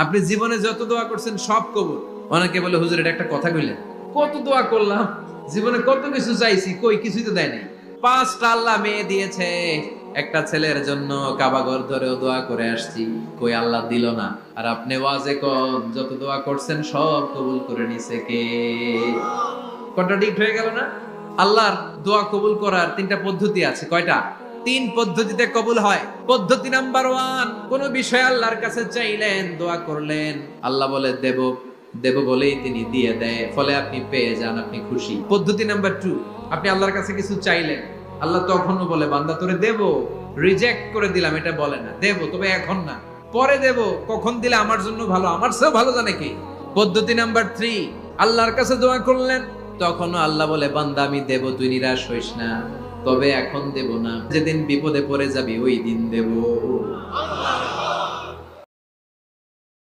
আপনি জীবনে যত দোয়া করছেন সব কবুল। অনেকে বলে হুজুর এটা একটা কথা কইলেন, কত দোয়া করলাম, জীবনে কত কিছু চাইছি, কই কিছুই তো দেয় নাই। 5টা আল্লাহ মেয়ে দিয়েছে, একটা ছেলের জন্য কাবাঘর ধরেও দোয়া করে আসছি, কই আল্লাহ দিল না। আর আপনি ওয়াজে কোন যত দোয়া করছেন সব কবুল করে নিছে কে? কন্ট্রাডিক্ট হয়ে গেল না? আল্লাহর দোয়া কবুল করার 3টা পদ্ধতি আছে। কয়টা? 3 পদ্ধতিতে কবুল হয়। পদ্ধতি নাম্বার 1, কোন বিষয় আল্লাহর কাছে চাইলেন, দোয়া করলেন, আল্লাহ বলে দেব, দেব বলেই তিনি দিয়ে দেয়, ফলে আপনি পেয়ে যান, আপনি খুশি। পদ্ধতি নাম্বার 2, আপনি আল্লাহর কাছে কিছু চাইলেন, আল্লাহ তখনও বলে বান্দা তোরে দেব, রিজেক্ট করে দিলাম এটা বলে না, দেব তবে এখন না, পরে দেব, কখন দিলে আমার জন্য ভালো, আমার চেয়েও ভালো জানে কি। পদ্ধতি নাম্বার 3, আল্লাহর কাছে দোয়া করলেন, তখনও আল্লাহ বলে বান্দা আমি দেব, তুই নিরাশ হইস না, তবে এখন দেব না, যেদিন বিপদে পড়ে যাবি ওই দিন দেব।